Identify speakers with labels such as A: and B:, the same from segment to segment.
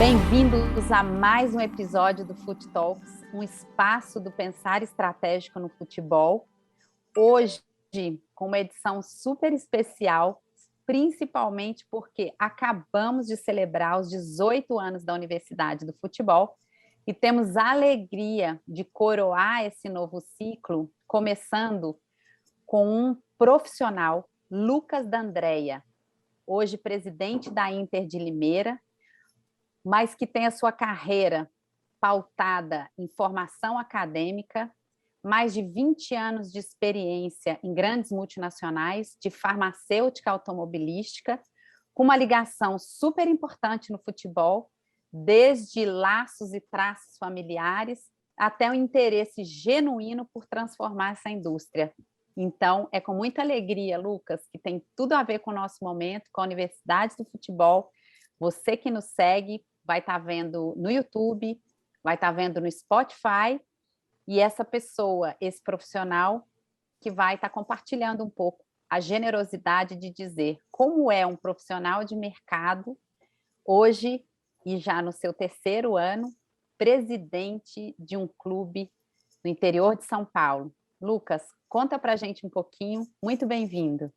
A: Bem-vindos a mais um episódio do Fut Talks, um espaço do pensar estratégico no futebol. Hoje, com uma edição super especial, principalmente porque acabamos de celebrar os 18 anos da Universidade do Futebol e temos a alegria de coroar esse novo ciclo, começando com um profissional, Lucas D'Andrea, hoje presidente da Inter de Limeira, mas que tem a sua carreira pautada em formação acadêmica, mais de 20 anos de experiência em grandes multinacionais, de farmacêutica automobilística, com uma ligação super importante no futebol, desde laços e traços familiares até um interesse genuíno por transformar essa indústria. Então, é com muita alegria, Lucas, que tem tudo a ver com o nosso momento, com a Universidade do Futebol. Você que nos segue vai estar vendo no YouTube, vai estar vendo no Spotify, e essa pessoa, esse profissional, que vai estar compartilhando um pouco a generosidade de dizer como é um profissional de mercado, hoje, e já no seu terceiro ano, presidente de um clube no interior de São Paulo. Lucas, conta pra gente um pouquinho, muito bem-vindo.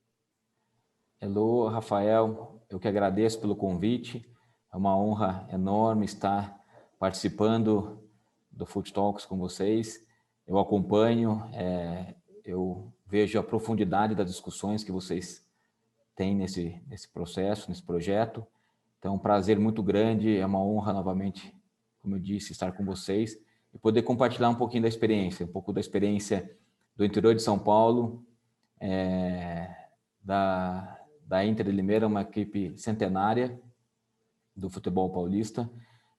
B: Hello, Rafael, eu que agradeço pelo convite. É uma honra enorme estar participando do Fut Talks com vocês. Eu acompanho, eu vejo a profundidade das discussões que vocês têm nesse processo, nesse projeto. Então, é um prazer muito grande, é uma honra novamente, como eu disse, estar com vocês e poder compartilhar um pouquinho da experiência, um pouco da experiência do interior de São Paulo, da Inter de Limeira, uma equipe centenária do futebol paulista,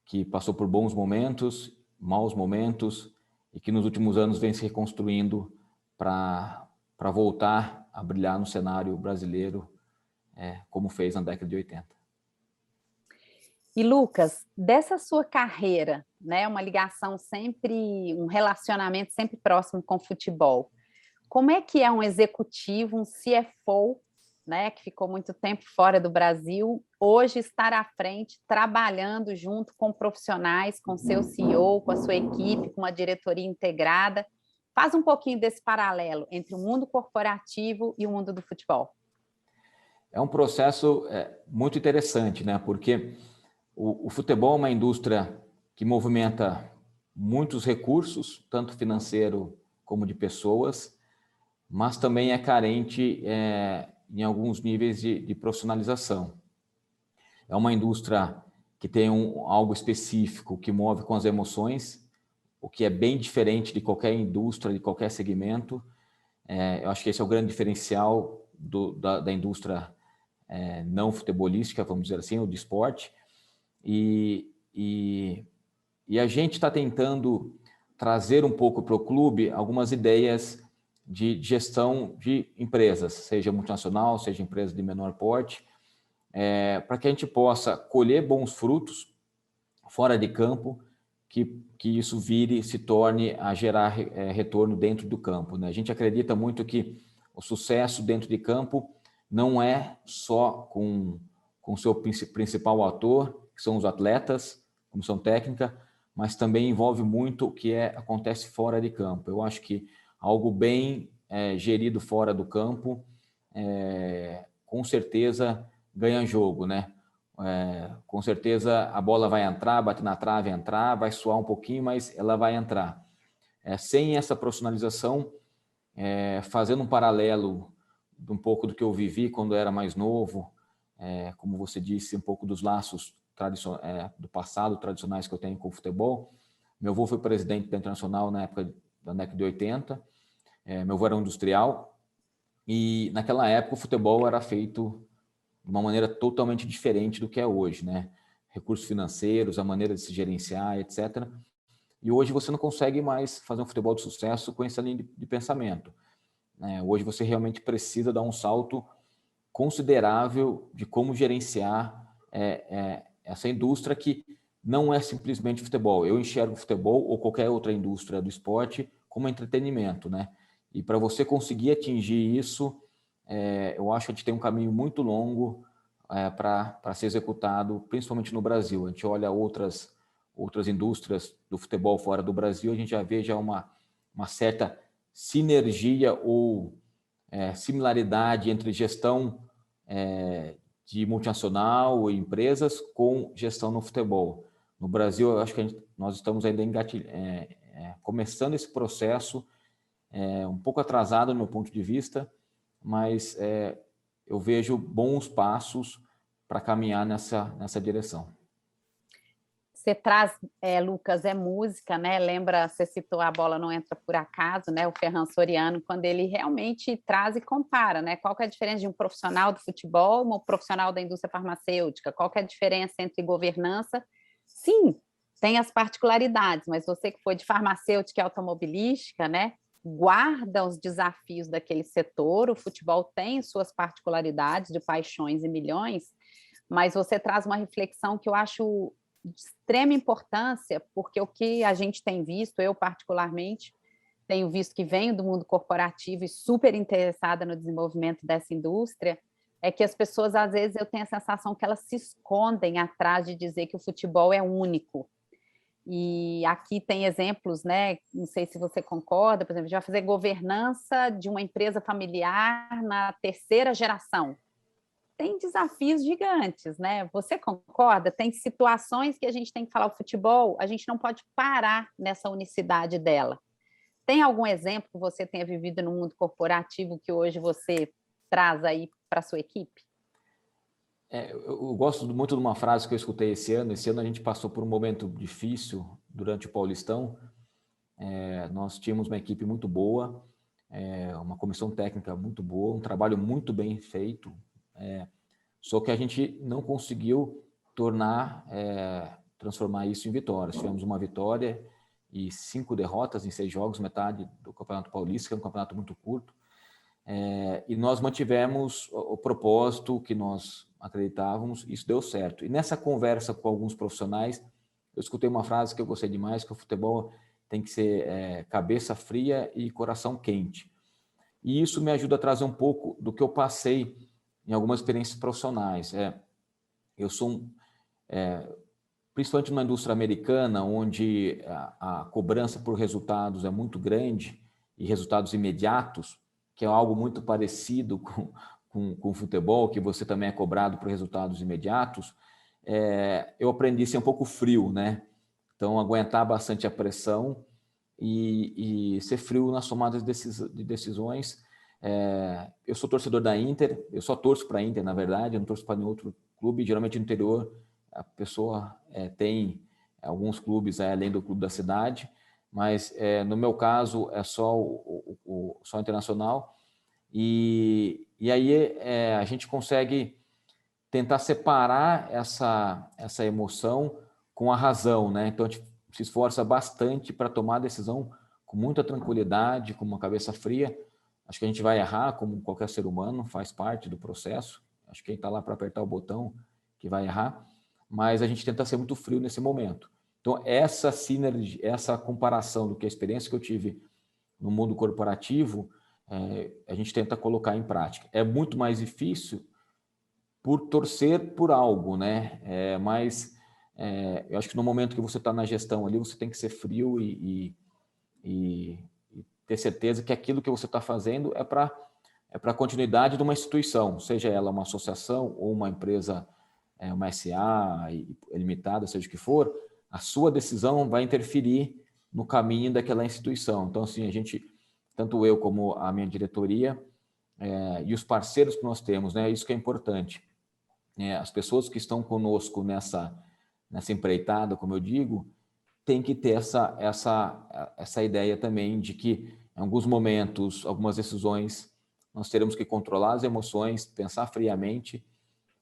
B: que passou por bons momentos, maus momentos, e que nos últimos anos vem se reconstruindo para voltar a brilhar no cenário brasileiro, como fez na década de 80.
A: E Lucas, dessa sua carreira, né, uma ligação sempre, um relacionamento sempre próximo com o futebol, como é que é um executivo, um CFO, né, que ficou muito tempo fora do Brasil, hoje estar à frente, trabalhando junto com profissionais, com seu CEO, com a sua equipe, com uma diretoria integrada? Faz um pouquinho desse paralelo entre o mundo corporativo e o mundo do futebol.
B: É um processo muito interessante, né? Porque o futebol é uma indústria que movimenta muitos recursos, tanto financeiro como de pessoas, mas também é carente em alguns níveis de profissionalização. É uma indústria que tem algo específico que move com as emoções, o que é bem diferente de qualquer indústria, de qualquer segmento. Eu acho que esse é o grande diferencial da indústria não futebolística, vamos dizer assim, ou de esporte. E a gente está tentando trazer um pouco para o clube algumas ideias de gestão de empresas, seja multinacional, seja empresa de menor porte, para que a gente possa colher bons frutos fora de campo, que isso se torne a gerar retorno dentro do campo, né? A gente acredita muito que o sucesso dentro de campo não é só com o seu principal ator, que são os atletas, comissão técnica, mas também envolve muito o que acontece fora de campo. Eu acho que algo bem gerido fora do campo, com certeza ganha jogo, né? Com certeza a bola vai entrar, bate na trave, entrar, vai suar um pouquinho, mas ela vai entrar. Sem essa profissionalização, fazendo um paralelo de um pouco do que eu vivi quando eu era mais novo, como você disse, um pouco dos laços do passado tradicionais que eu tenho com o futebol. Meu avô foi presidente da Internacional na época da década de 80, meu avô era um industrial, e naquela época o futebol era feito de uma maneira totalmente diferente do que é hoje, né? Recursos financeiros, a maneira de se gerenciar, etc. E hoje você não consegue mais fazer um futebol de sucesso com essa linha de pensamento. Hoje você realmente precisa dar um salto considerável de como gerenciar essa indústria que não é simplesmente futebol. Eu enxergo o futebol ou qualquer outra indústria do esporte como entretenimento, né? E para você conseguir atingir isso, eu acho que a gente tem um caminho muito longo para ser executado, principalmente no Brasil. A gente olha outras indústrias do futebol fora do Brasil, a gente já vê uma certa sinergia ou similaridade entre gestão de multinacional e empresas com gestão no futebol. No Brasil, eu acho que nós estamos ainda começando esse processo, um pouco atrasado do meu ponto de vista, mas eu vejo bons passos para caminhar nessa direção.
A: Você traz, Lucas, música, né? Lembra, você citou A Bola Não Entra Por Acaso, né? O Ferran Soriano, quando ele realmente traz e compara, né? Qual que é a diferença de um profissional do futebol e um profissional da indústria farmacêutica? Qual que é a diferença entre governança? Sim, tem as particularidades, mas você que foi de farmacêutica e automobilística, né? Guarda os desafios daquele setor. O futebol tem suas particularidades de paixões e milhões, mas você traz uma reflexão que eu acho de extrema importância, porque o que a gente tem visto, eu particularmente, tenho visto que venho do mundo corporativo e super interessada no desenvolvimento dessa indústria, é que as pessoas, às vezes, eu tenho a sensação que elas se escondem atrás de dizer que o futebol é único. E aqui tem exemplos, né? Não sei se você concorda, por exemplo, a gente vai fazer governança de uma empresa familiar na terceira geração. Tem desafios gigantes, né? Você concorda? Tem situações que a gente tem que falar o futebol, a gente não pode parar nessa unicidade dela. Tem algum exemplo que você tenha vivido no mundo corporativo que hoje você traz aí para a sua equipe?
B: Eu gosto muito de uma frase que eu escutei esse ano. Esse ano a gente passou por um momento difícil durante o Paulistão. Nós tínhamos uma equipe muito boa, uma comissão técnica muito boa, um trabalho muito bem feito, só que a gente não conseguiu transformar isso em vitórias. Tivemos uma vitória e 5 derrotas em 6 jogos, metade do Campeonato Paulista, que é um campeonato muito curto. E nós mantivemos o propósito que nós acreditávamos, isso deu certo. E nessa conversa com alguns profissionais, eu escutei uma frase que eu gostei demais, que o futebol tem que ser cabeça fria e coração quente. E isso me ajuda a trazer um pouco do que eu passei em algumas experiências profissionais. Eu sou, principalmente numa indústria americana, onde a cobrança por resultados é muito grande e resultados imediatos, que é algo muito parecido com o futebol, que você também é cobrado por resultados imediatos, eu aprendi a ser um pouco frio, né? Então, aguentar bastante a pressão e ser frio nas tomadas de decisões. Eu sou torcedor da Inter, eu só torço para a Inter, na verdade, eu não torço para nenhum outro clube. Geralmente no interior a pessoa tem alguns clubes além do clube da cidade, mas no meu caso é só só Internacional. E aí a gente consegue tentar separar essa emoção com a razão, né? Então a gente se esforça bastante para tomar a decisão com muita tranquilidade, com uma cabeça fria. Acho que a gente vai errar, como qualquer ser humano, faz parte do processo. Acho que quem está lá para apertar o botão que vai errar, mas a gente tenta ser muito frio nesse momento. Então, essa sinergia, essa comparação do que a experiência que eu tive no mundo corporativo, a gente tenta colocar em prática. É muito mais difícil por torcer por algo, né? Mas eu acho que no momento que você está na gestão ali, você tem que ser frio e ter certeza que aquilo que você está fazendo é para a continuidade de uma instituição, seja ela uma associação ou uma empresa, uma SA limitada, seja o que for, a sua decisão vai interferir no caminho daquela instituição. Então, assim, a gente, tanto eu como a minha diretoria e os parceiros que nós temos, né, isso que é importante. As pessoas que estão conosco nessa empreitada, como eu digo, tem que ter essa ideia também de que, em alguns momentos, algumas decisões, nós teremos que controlar as emoções, pensar friamente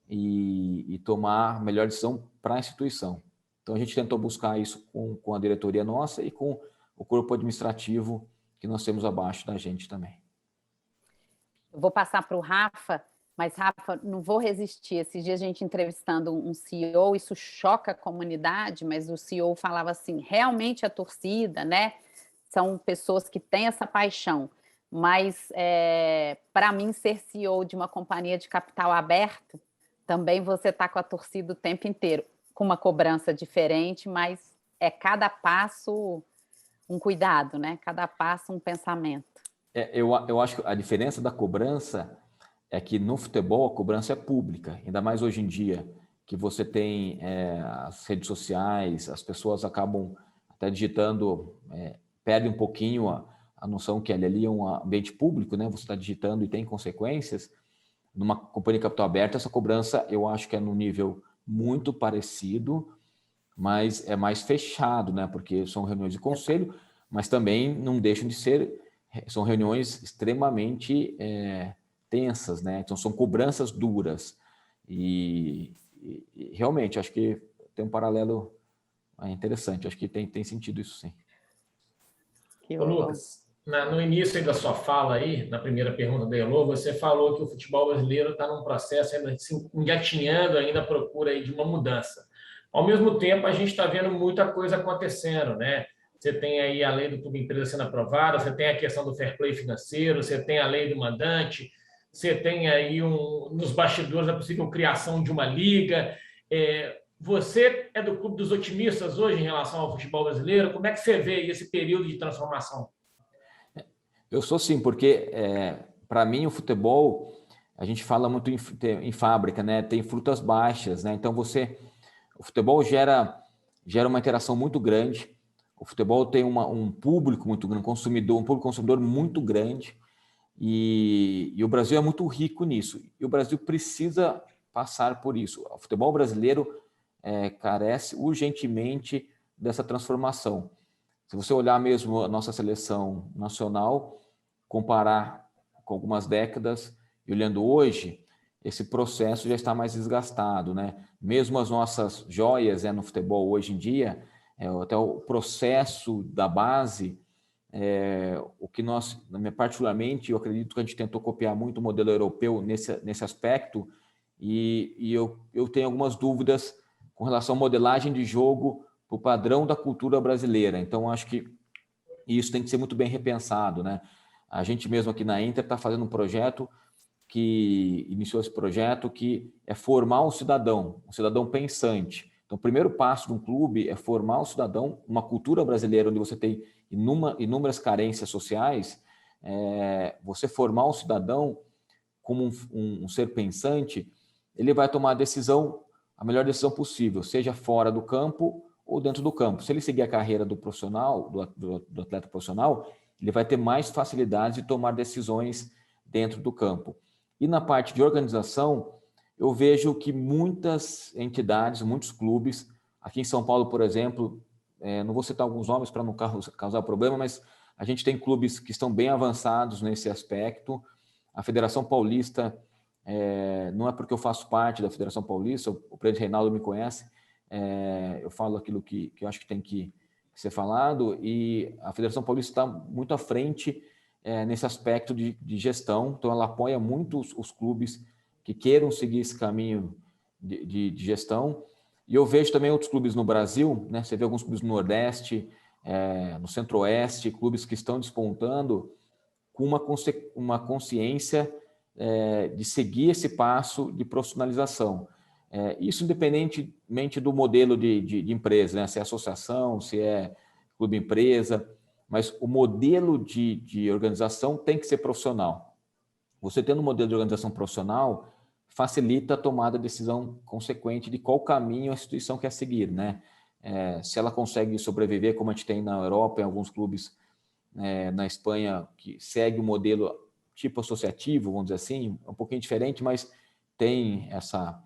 B: e tomar a melhor decisão para a instituição. Então, a gente tentou buscar isso com a diretoria nossa e com o corpo administrativo que nós temos abaixo da gente também.
A: Eu vou passar para o Rafa, mas, Rafa, não vou resistir. Esses dias a gente entrevistando um CEO, isso choca a comunidade, mas o CEO falava assim, realmente a torcida, né? São pessoas que têm essa paixão, mas para mim ser CEO de uma companhia de capital aberto também você está com a torcida o tempo inteiro, com uma cobrança diferente, mas é cada passo um cuidado, né? Cada passo um pensamento.
B: Eu acho que a diferença da cobrança é que no futebol a cobrança é pública, ainda mais hoje em dia, que você tem as redes sociais, as pessoas acabam até digitando, perde um pouquinho a noção que ali é um ambiente público, né? Você está digitando e tem consequências. Numa companhia de capital aberto, essa cobrança eu acho que é num nível muito parecido, mas é mais fechado, né? Porque são reuniões de conselho, mas também não deixam de ser, são reuniões extremamente tensas, né? Então são cobranças duras e realmente acho que tem um paralelo interessante. Acho que tem sentido isso, sim.
C: Ô, Lucas, no início aí da sua fala aí, na primeira pergunta da Elô, você falou que o futebol brasileiro está num processo ainda se engatinhando ainda à procura aí de uma mudança. Ao mesmo tempo, a gente está vendo muita coisa acontecendo, né? Você tem aí a lei do clube empresa sendo aprovada, você tem a questão do fair play financeiro, você tem a lei do mandante, você tem aí nos bastidores a possível criação de uma liga. Você é do clube dos otimistas hoje em relação ao futebol brasileiro? Como é que você vê esse período de transformação?
B: Eu sou sim, porque para mim o futebol, a gente fala muito em fábrica, né? Tem frutas baixas, né? Então o futebol gera uma interação muito grande. O futebol tem um público muito grande, um público consumidor muito grande. E o Brasil é muito rico nisso. E o Brasil precisa passar por isso. O futebol brasileiro carece urgentemente dessa transformação. Se você olhar mesmo a nossa seleção nacional, comparar com algumas décadas e olhando hoje, esse processo já está mais desgastado, né? Mesmo as nossas joias no futebol hoje em dia, até o processo da base, o que nós, particularmente, eu acredito que a gente tentou copiar muito o modelo europeu nesse aspecto, e eu tenho algumas dúvidas com relação à modelagem de jogo para o padrão da cultura brasileira. Então, acho que isso tem que ser muito bem repensado, né? A gente mesmo aqui na Inter está fazendo um projeto que iniciou esse projeto que é formar um cidadão pensante. Então, o primeiro passo de um clube é formar um cidadão, uma cultura brasileira onde você tem inúmeras carências sociais, você formar um cidadão como um ser pensante, ele vai tomar a melhor decisão possível, seja fora do campo ou dentro do campo. Se ele seguir a carreira do profissional, do atleta profissional, ele vai ter mais facilidade de tomar decisões dentro do campo. E na parte de organização, eu vejo que muitas entidades, muitos clubes, aqui em São Paulo, por exemplo, não vou citar alguns nomes para não causar problema, mas a gente tem clubes que estão bem avançados nesse aspecto. A Federação Paulista, não é porque eu faço parte da Federação Paulista, o presidente Reinaldo me conhece, eu falo aquilo que eu acho que tem que ser falado, e a Federação Paulista está muito à frente nesse aspecto de gestão, então ela apoia muito os clubes que queiram seguir esse caminho de gestão, e eu vejo também outros clubes no Brasil, né? Você vê alguns clubes no Nordeste, no Centro-Oeste, clubes que estão despontando com uma consciência de seguir esse passo de profissionalização. Isso independentemente do modelo de empresa, né? Se é associação, se é clube-empresa, mas o modelo de organização tem que ser profissional. Você tendo um modelo de organização profissional, facilita a tomada de decisão consequente de qual caminho a instituição quer seguir, né? Se ela consegue sobreviver, como a gente tem na Europa, em alguns clubes, na Espanha, que segue o modelo tipo associativo, vamos dizer assim, um pouquinho diferente, mas tem essa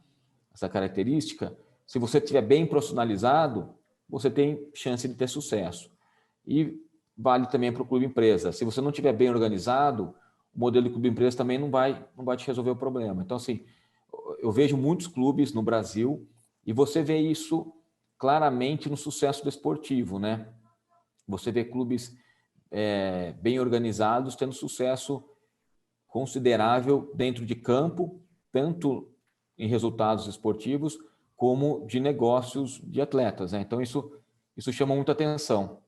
B: característica. Se você estiver bem profissionalizado, você tem chance de ter sucesso. E vale também para o clube empresa. Se você não estiver bem organizado, o modelo de clube empresa também não vai te resolver o problema. Então, assim, eu vejo muitos clubes no Brasil e você vê isso claramente no sucesso desportivo, né? Você vê clubes bem organizados tendo sucesso considerável dentro de campo, tanto em resultados esportivos como de negócios de atletas, né? Então, isso chama muita atenção.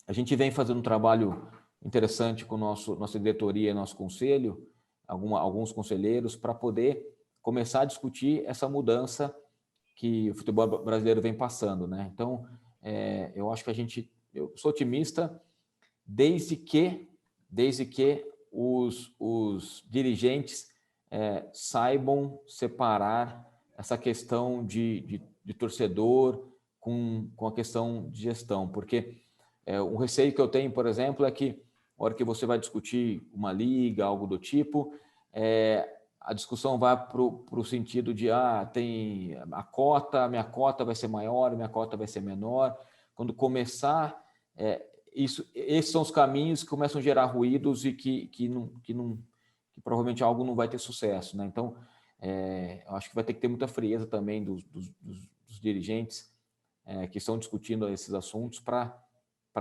B: A gente vem fazendo um trabalho interessante com nossa diretoria e nosso conselho, alguns conselheiros, para poder começar a discutir essa mudança que o futebol brasileiro vem passando, né? Então, eu acho que eu sou otimista desde que os dirigentes saibam separar essa questão de torcedor com a questão de gestão, porque o receio que eu tenho, por exemplo, é que na hora que você vai discutir uma liga, algo do tipo, a discussão vai para o sentido de tem minha cota vai ser maior, minha cota vai ser menor. Quando começar, esses são os caminhos que começam a gerar ruídos e que provavelmente algo não vai ter sucesso, né? Então, eu acho que vai ter que ter muita frieza também dos dirigentes que estão discutindo esses assuntos para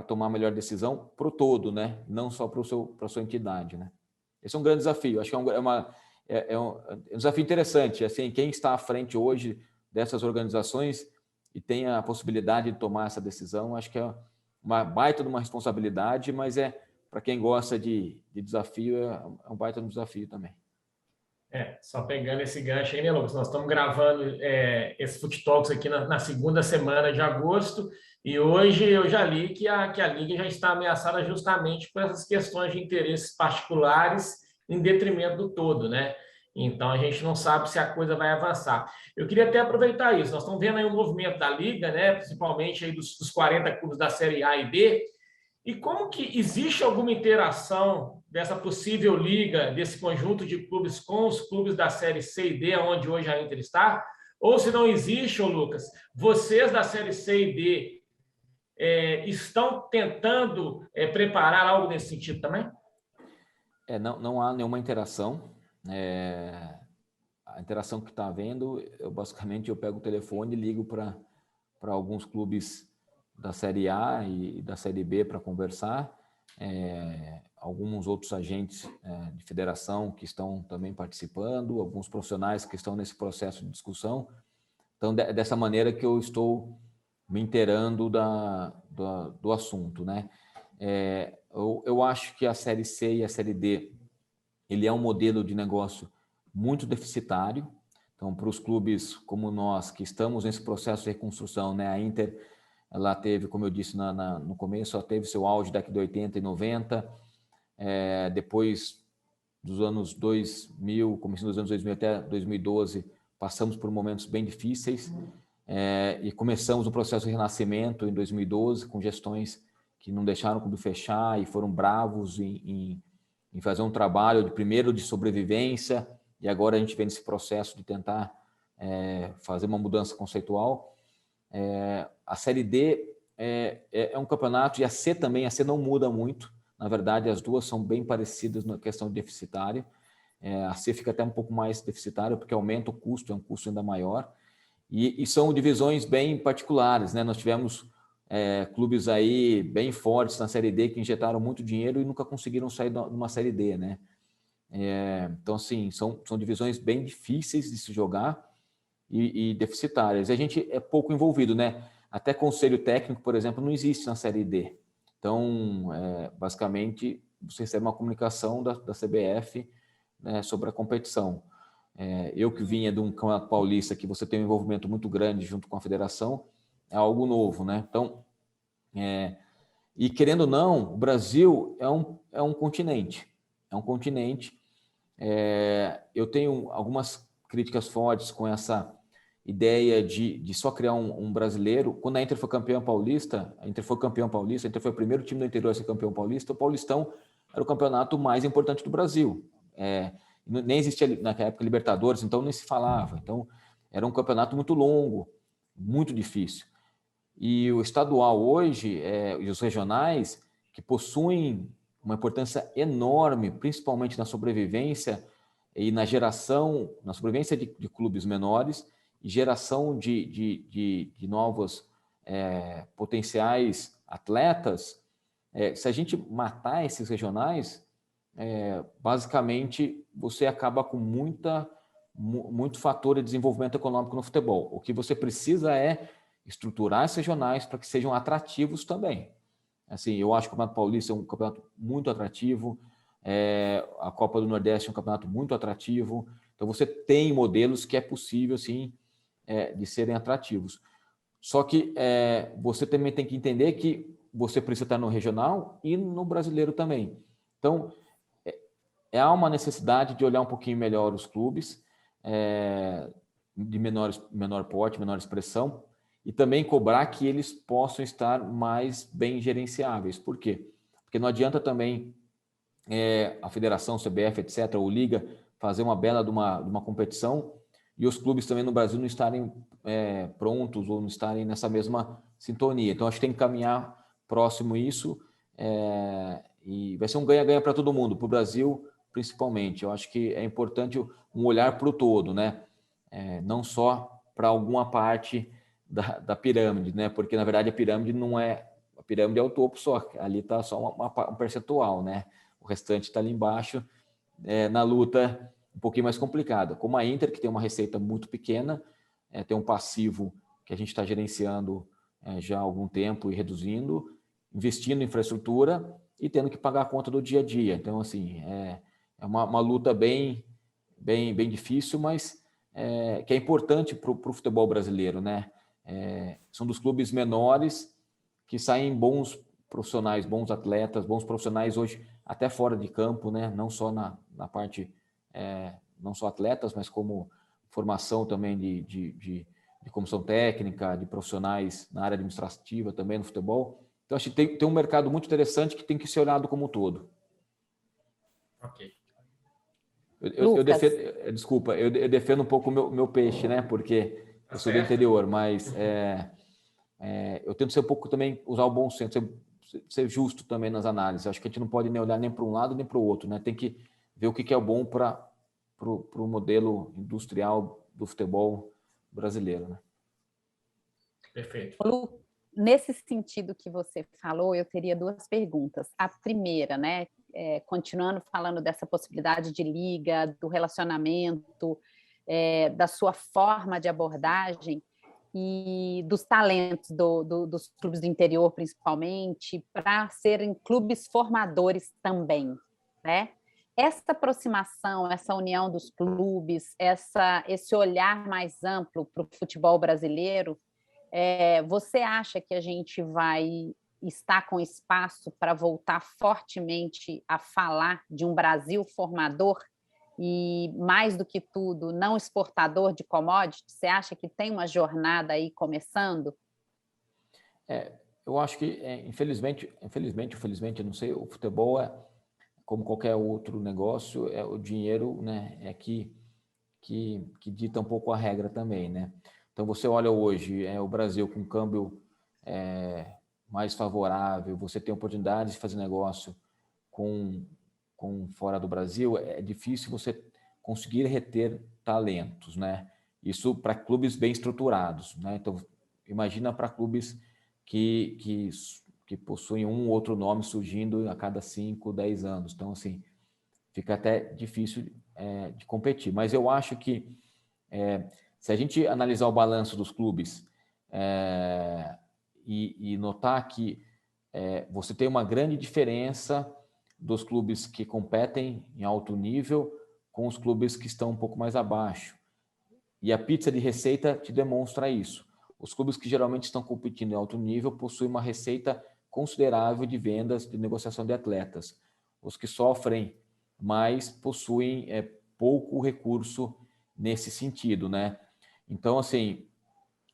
B: tomar a melhor decisão para o todo, né? Não só para a sua entidade, né? Esse é um grande desafio. Acho que é um desafio interessante. Assim, quem está à frente hoje dessas organizações e tem a possibilidade de tomar essa decisão, acho que é uma baita de uma responsabilidade, mas para quem gosta de desafio, é um baita de um desafio também.
C: Só pegando esse gancho aí, né, Lucas? Nós estamos gravando esse Foot Talks aqui na segunda semana de agosto, e hoje eu já li que a Liga já está ameaçada justamente por essas questões de interesses particulares em detrimento do todo, né? Então a gente não sabe se a coisa vai avançar. Eu queria até aproveitar isso. Nós estamos vendo aí o movimento da Liga, né? Principalmente aí dos 40 clubes da Série A e B. E como que existe alguma interação dessa possível liga, desse conjunto de clubes com os clubes da Série C e D, onde hoje a Inter está? Ou se não existe, Lucas, vocês da Série C e D estão tentando preparar algo nesse sentido também?
B: Não há nenhuma interação. A interação que está havendo, basicamente eu pego o telefone e ligo para alguns clubes da Série A e da Série B para conversar, alguns outros agentes de federação que estão também participando, alguns profissionais que estão nesse processo de discussão. Então, dessa maneira que eu estou me inteirando do assunto, né? Eu acho que a Série C e a Série D, ele é um modelo de negócio muito deficitário. Então, para os clubes como nós, que estamos nesse processo de reconstrução, né? A Inter, ela teve, como eu disse no começo, ela teve seu auge da década de 80 e 90, depois dos anos 2000, começando dos anos 2000 até 2012, passamos por momentos bem difíceis, e começamos o processo de renascimento em 2012, com gestões que não deixaram o clube fechar e foram bravos em fazer um trabalho primeiro de sobrevivência, e agora a gente vem nesse processo de tentar fazer uma mudança conceitual. A Série D é um campeonato, e a C também, a C não muda muito, na verdade as duas são bem parecidas na questão de deficitário. A C fica até um pouco mais deficitária, porque aumenta o custo, é um custo ainda maior, e são divisões bem particulares, né? Nós tivemos clubes aí bem fortes na Série D que injetaram muito dinheiro e nunca conseguiram sair de uma Série D, né? Então, assim, são divisões bem difíceis de se jogar e deficitárias. E a gente é pouco envolvido, né? Até conselho técnico, por exemplo, não existe na Série D. Então, basicamente, você recebe uma comunicação da CBF, né, sobre a competição. Eu que vinha de um campeonato paulista que você tem um envolvimento muito grande junto com a federação, é algo novo, né? Então, e querendo ou não, o Brasil é um continente. É um continente. Eu tenho algumas críticas fortes com essa ideia de só criar um brasileiro. Quando a Inter foi campeã paulista, a Inter foi o primeiro time do interior a ser campeão paulista, o Paulistão era o campeonato mais importante do Brasil. Nem existia naquela época Libertadores, então nem se falava. Então, era um campeonato muito longo, muito difícil. E o estadual hoje, e os regionais, que possuem uma importância enorme, principalmente na sobrevivência e na sobrevivência de clubes menores e geração de novos potenciais atletas. Se a gente matar esses regionais, basicamente você acaba com muito fator de desenvolvimento econômico no futebol. O que você precisa é estruturar esses regionais para que sejam atrativos também. Assim, eu acho que o Campeonato Paulista é um campeonato muito atrativo, a Copa do Nordeste é um campeonato muito atrativo, Então, você tem modelos que é possível, sim, de serem atrativos. Só que você também tem que entender que você precisa estar no regional e no brasileiro também. Então, há uma necessidade de olhar um pouquinho melhor os clubes de menor porte, menor expressão, e também cobrar que eles possam estar mais bem gerenciáveis. Por quê? Porque não adianta também a federação, CBF, etc., ou Liga, fazer uma bela de uma competição e os clubes também no Brasil não estarem prontos ou não estarem nessa mesma sintonia. Então, acho que tem que caminhar próximo isso e vai ser um ganha-ganha para todo mundo, para o Brasil principalmente. Eu acho que é importante um olhar para o todo, né? Não só para alguma parte da pirâmide, né? Porque, na verdade, a pirâmide não é... A pirâmide é o topo só, ali está só um percentual, né? O restante está ali embaixo, na luta um pouquinho mais complicada. Como a Inter, que tem uma receita muito pequena, tem um passivo que a gente está gerenciando já há algum tempo e reduzindo, investindo em infraestrutura e tendo que pagar a conta do dia a dia. Então, assim, é uma luta bem difícil, mas que é importante para o futebol brasileiro, né? São dos clubes menores que saem bons profissionais, bons atletas, bons profissionais hoje até fora de campo, né? Não só na parte, não só atletas, mas como formação também de comissão técnica, de profissionais na área administrativa também no futebol. Então, acho que tem um mercado muito interessante que tem que ser olhado como um todo.
C: Ok.
B: Eu defendo, desculpa, eu defendo um pouco o meu peixe, né? Porque eu sou do interior, mas eu tento ser um pouco também, usar o bom senso, ser justo também nas análises. Acho que a gente não pode nem olhar nem para um lado nem para o outro, né? Tem que ver o que é bom para o modelo industrial do futebol brasileiro, né?
C: Perfeito.
A: Lu, nesse sentido que você falou, eu teria duas perguntas. A primeira, né, continuando falando dessa possibilidade de liga, do relacionamento, da sua forma de abordagem e dos talentos dos clubes do interior, principalmente, para serem clubes formadores também, né? Essa aproximação, essa união dos clubes, esse olhar mais amplo para o futebol brasileiro, você acha que a gente vai estar com espaço para voltar fortemente a falar de um Brasil formador e, mais do que tudo, não exportador de commodities? Você acha que tem uma jornada aí começando?
B: Eu acho que, infelizmente, eu não sei, o futebol como qualquer outro negócio, o dinheiro, né, que dita um pouco a regra também, né? Então, você olha hoje o Brasil com câmbio mais favorável, você tem oportunidade de fazer negócio com fora do Brasil, é difícil você conseguir reter talentos, né? Isso para clubes bem estruturados, né? Então, imagina para clubes que possuem um ou outro nome surgindo a cada 5, 10 anos. Então, assim, fica até difícil de competir. Mas eu acho que se a gente analisar o balanço dos clubes e notar que você tem uma grande diferença dos clubes que competem em alto nível com os clubes que estão um pouco mais abaixo. E a pizza de receita te demonstra isso. Os clubes que geralmente estão competindo em alto nível possuem uma receita considerável de vendas de negociação de atletas. Os que sofrem mais possuem pouco recurso nesse sentido, né? Então, assim,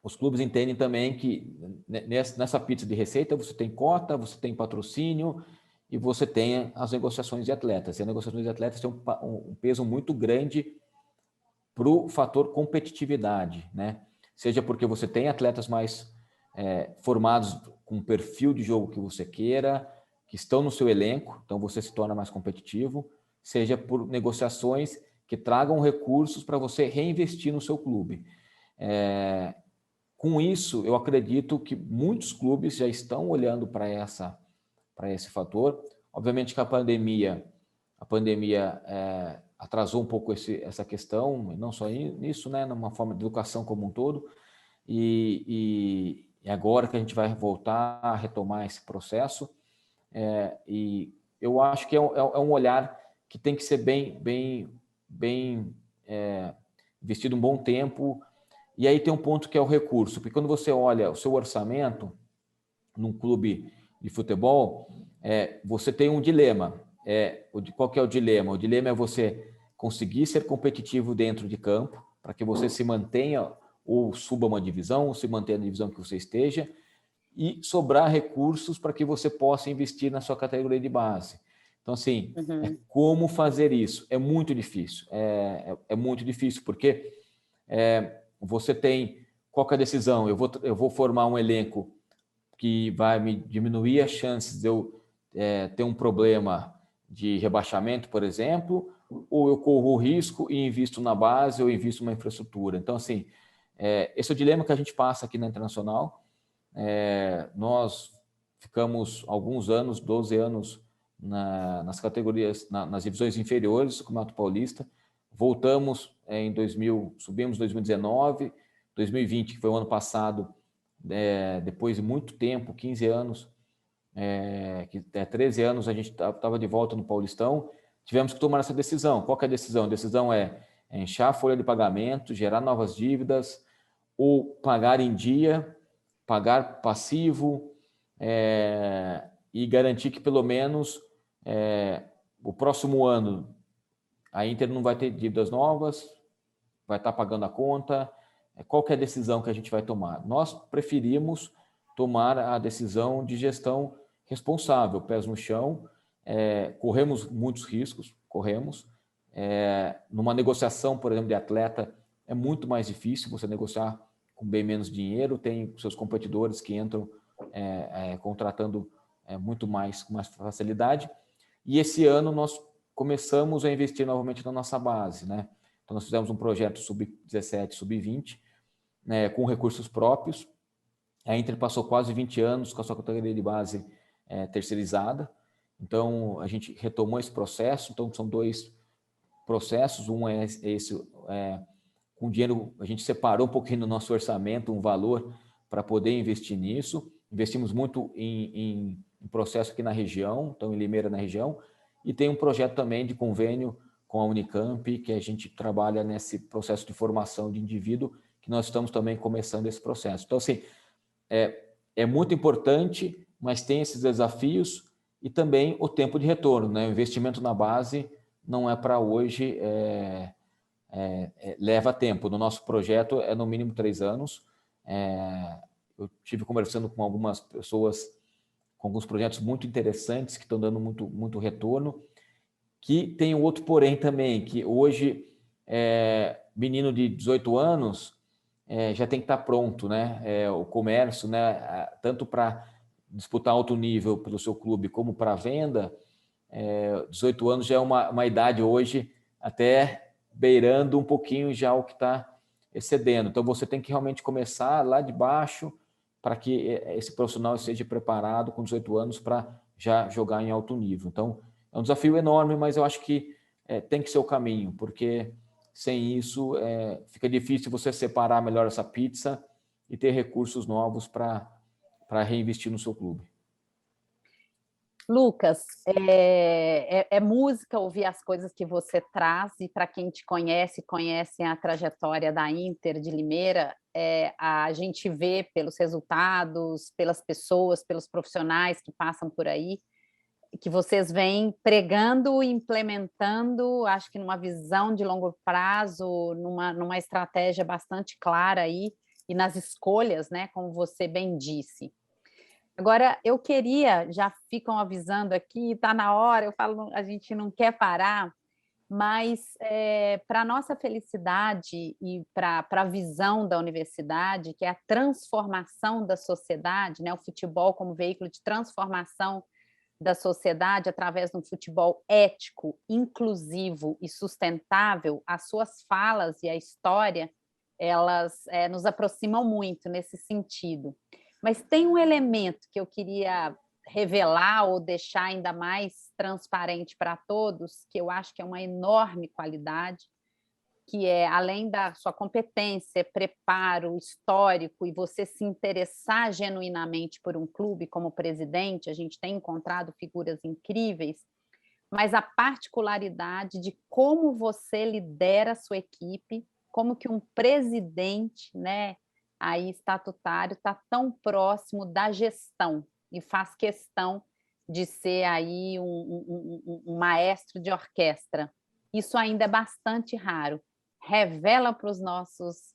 B: os clubes entendem também que nessa pizza de receita você tem cota, você tem patrocínio e você tem as negociações de atletas. E as negociações de atletas têm um peso muito grande para o fator competitividade, né? Seja porque você tem atletas mais formados com o perfil de jogo que você queira, que estão no seu elenco, então você se torna mais competitivo, seja por negociações que tragam recursos para você reinvestir no seu clube. Com isso, eu acredito que muitos clubes já estão olhando para esse fator. Obviamente que a pandemia atrasou um pouco essa questão, não só nisso, né, numa forma de educação como um todo, e agora que a gente vai voltar a retomar esse processo, e eu acho que é um olhar que tem que ser bem investido um bom tempo. E aí tem um ponto que é o recurso, porque quando você olha o seu orçamento num clube de futebol, você tem um dilema. Qual que é o dilema? O dilema é você conseguir ser competitivo dentro de campo, para que você se mantenha ou suba uma divisão, ou se mantenha na divisão que você esteja, e sobrar recursos para que você possa investir na sua categoria de base. Então, assim, como fazer isso? É muito difícil. É muito difícil, porque você tem... Qual que é a decisão? Eu vou formar um elenco que vai me diminuir as chances de eu ter um problema de rebaixamento, por exemplo, ou eu corro o risco e invisto na base ou invisto numa infraestrutura. Então, assim, esse é o dilema que a gente passa aqui na Internacional. Nós ficamos alguns anos, 12 anos, nas categorias, nas divisões inferiores do Campeonato Paulista. Voltamos em 2000, subimos em 2019, 2020, que foi o ano passado, depois de muito tempo, 15 anos, 13 anos, a gente estava de volta no Paulistão. Tivemos que tomar essa decisão. Qual que é a decisão? A decisão é inchar a folha de pagamento, gerar novas dívidas, ou pagar em dia, pagar passivo, e garantir que pelo menos o próximo ano a Inter não vai ter dívidas novas, vai estar pagando a conta. Qual que é a decisão que a gente vai tomar? Nós preferimos tomar a decisão de gestão responsável, pés no chão. Corremos muitos riscos, numa negociação, por exemplo, de atleta, é muito mais difícil você negociar com bem menos dinheiro, tem seus competidores que entram contratando muito mais, com mais facilidade. E esse ano nós começamos a investir novamente na nossa base, né? Então nós fizemos um projeto sub-17, sub-20, com recursos próprios. A Inter passou quase 20 anos com a sua categoria de base terceirizada. Então a gente retomou esse processo. Então são dois processos. Um é esse, com dinheiro, a gente separou um pouquinho do nosso orçamento, um valor para poder investir nisso. Investimos muito em processo aqui na região, então em Limeira, na região, e tem um projeto também de convênio com a Unicamp, que a gente trabalha nesse processo de formação de indivíduo, que nós estamos também começando esse processo. Então, assim, é muito importante, mas tem esses desafios e também o tempo de retorno, né? O investimento na base não é para hoje, leva tempo. No nosso projeto é no mínimo 3 anos. Eu estive conversando com algumas pessoas, com alguns projetos muito interessantes que estão dando muito retorno, que tem um outro porém também, que hoje menino de 18 anos já tem que estar pronto, né? O comércio, né? Tanto para disputar alto nível pelo seu clube como para venda, 18 anos já é uma idade hoje até beirando um pouquinho já o que está excedendo. Então você tem que realmente começar lá de baixo para que esse profissional esteja preparado com 18 anos para já jogar em alto nível. Então é um desafio enorme, mas eu acho que tem que ser o caminho, porque sem isso fica difícil você separar melhor essa pizza e ter recursos novos para reinvestir no seu clube.
A: Lucas, é música ouvir as coisas que você traz, e para quem te conhece a trajetória da Inter de Limeira, a gente vê pelos resultados, pelas pessoas, pelos profissionais que passam por aí, que vocês vêm pregando e implementando, acho que numa visão de longo prazo, numa estratégia bastante clara aí, e nas escolhas, né, como você bem disse. Agora, eu queria, já ficam avisando aqui, está na hora, eu falo, a gente não quer parar, mas para a nossa felicidade e para a visão da universidade, que é a transformação da sociedade, né, o futebol como veículo de transformação da sociedade através de um futebol ético, inclusivo e sustentável, as suas falas e a história, elas nos aproximam muito nesse sentido. Mas tem um elemento que eu queria revelar ou deixar ainda mais transparente para todos, que eu acho que é uma enorme qualidade, que é, além da sua competência, preparo histórico e você se interessar genuinamente por um clube como presidente, a gente tem encontrado figuras incríveis, mas a particularidade de como você lidera a sua equipe, como que um presidente, né, aí estatutário está tão próximo da gestão e faz questão de ser aí um maestro de orquestra. Isso ainda é bastante raro. Revela para os nossos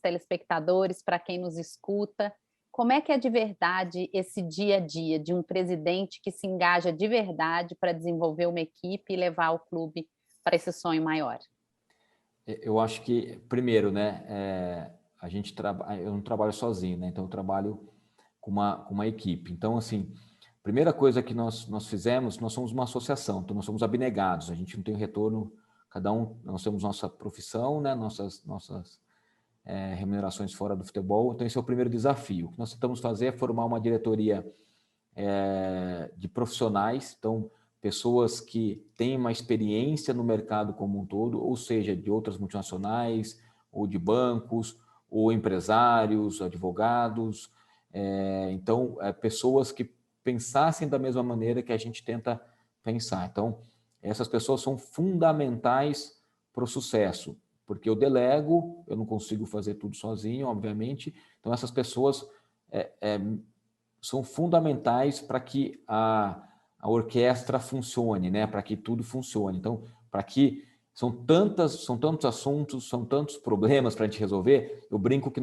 A: telespectadores, para quem nos escuta, como é que é de verdade esse dia a dia de um presidente que se engaja de verdade para desenvolver uma equipe e levar o clube para esse sonho maior?
B: Eu acho que, primeiro, né, eu não trabalho sozinho, né, então eu trabalho com uma equipe. Então, assim, primeira coisa que nós fizemos, nós somos uma associação, então nós somos abnegados, a gente não tem retorno, cada um, nós temos nossa profissão, né, nossas remunerações fora do futebol, então esse é o primeiro desafio. O que nós tentamos fazer é formar uma diretoria de profissionais, então pessoas que têm uma experiência no mercado como um todo, ou seja, de outras multinacionais, ou de bancos, ou empresários, advogados, então pessoas que pensassem da mesma maneira que a gente tenta pensar. Então, essas pessoas são fundamentais para o sucesso, porque eu delego, eu não consigo fazer tudo sozinho, obviamente, então essas pessoas são fundamentais para que a orquestra funcione, né? Para que tudo funcione. Então, para que são tantos assuntos, são tantos problemas para a gente resolver, eu brinco que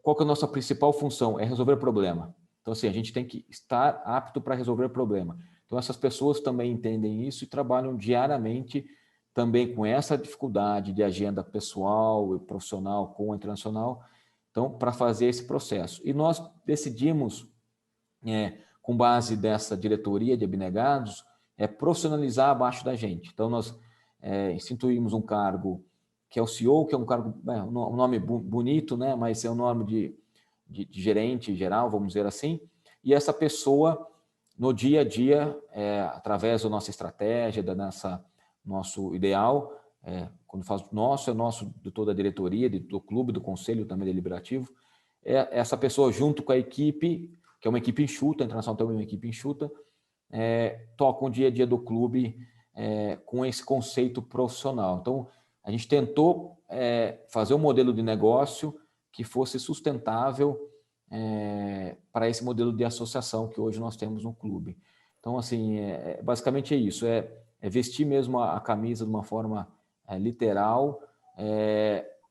B: qual que é a nossa principal função? É resolver problema. Então, assim, a gente tem que estar apto para resolver problema. Então, essas pessoas também entendem isso e trabalham diariamente também com essa dificuldade de agenda pessoal e profissional com a internacional, então, para fazer esse processo. E nós decidimos, com base dessa diretoria de abnegados, profissionalizar abaixo da gente. Então, nós instituímos um cargo que é o CEO, que é um cargo, um nome bonito, né? Mas é um nome de gerente geral, vamos dizer assim, e essa pessoa, no dia a dia, através da nossa estratégia, nosso ideal, quando faz nosso, é nosso de toda a diretoria, do clube, do conselho também deliberativo, essa pessoa junto com a equipe, que é uma equipe enxuta, a Internacional também é uma equipe enxuta, toca o dia a dia do clube com esse conceito profissional. Então, a gente tentou fazer um modelo de negócio que fosse sustentável para esse modelo de associação que hoje nós temos no clube. Então, assim, basicamente é isso, vestir mesmo a camisa de uma forma literal.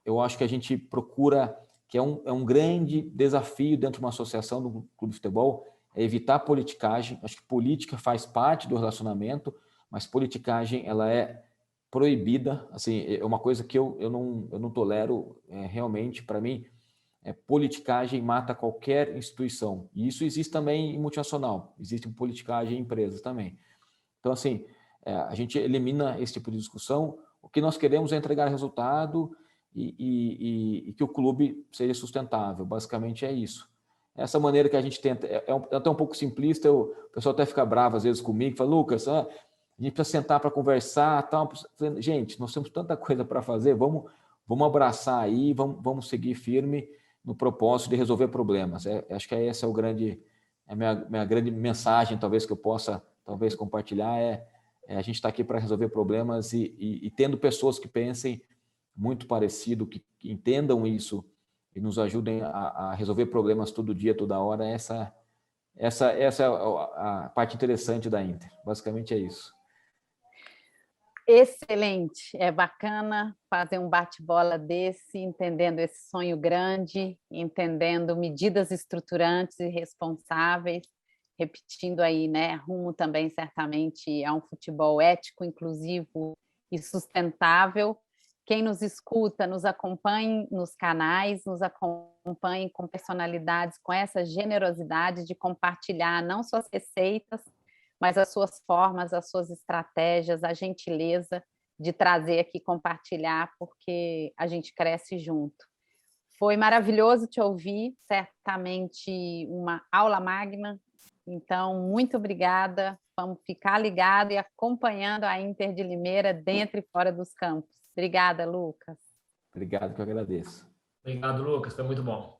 B: Eu acho que a gente procura, que é um grande desafio dentro de uma associação do clube de futebol, é evitar politicagem. Acho que política faz parte do relacionamento, mas politicagem ela é proibida. Assim, é uma coisa que eu não tolero realmente. Para mim, politicagem mata qualquer instituição. E isso existe também em multinacional, existe politicagem em empresas também. Então, assim, a gente elimina esse tipo de discussão. O que nós queremos é entregar resultado e que o clube seja sustentável. Basicamente é isso. Essa maneira que a gente tenta, até um pouco simplista, o pessoal até fica bravo às vezes comigo, fala, Lucas, a gente precisa sentar para conversar, tal. Gente, nós temos tanta coisa para fazer, vamos abraçar aí, vamos seguir firme no propósito de resolver problemas. Acho que esse é a minha grande mensagem, talvez, que eu possa compartilhar, a gente está aqui para resolver problemas e tendo pessoas que pensem muito parecido, que entendam isso e nos ajudem a resolver problemas todo dia, toda hora. Essa é a parte interessante da Inter. Basicamente é isso.
A: Excelente, é bacana fazer um bate-bola desse, entendendo esse sonho grande, entendendo medidas estruturantes e responsáveis, repetindo aí, né, rumo também certamente a um futebol ético, inclusivo e sustentável. Quem nos escuta, nos acompanhe nos canais, nos acompanhe com personalidades, com essa generosidade de compartilhar não só as receitas, mas as suas formas, as suas estratégias, a gentileza de trazer aqui, compartilhar, porque a gente cresce junto. Foi maravilhoso te ouvir, certamente uma aula magna. Então, muito obrigada. Vamos ficar ligado e acompanhando a Inter de Limeira dentro e fora dos campos. Obrigada, Lucas.
B: Obrigado, que eu agradeço.
C: Obrigado, Lucas. Foi muito bom.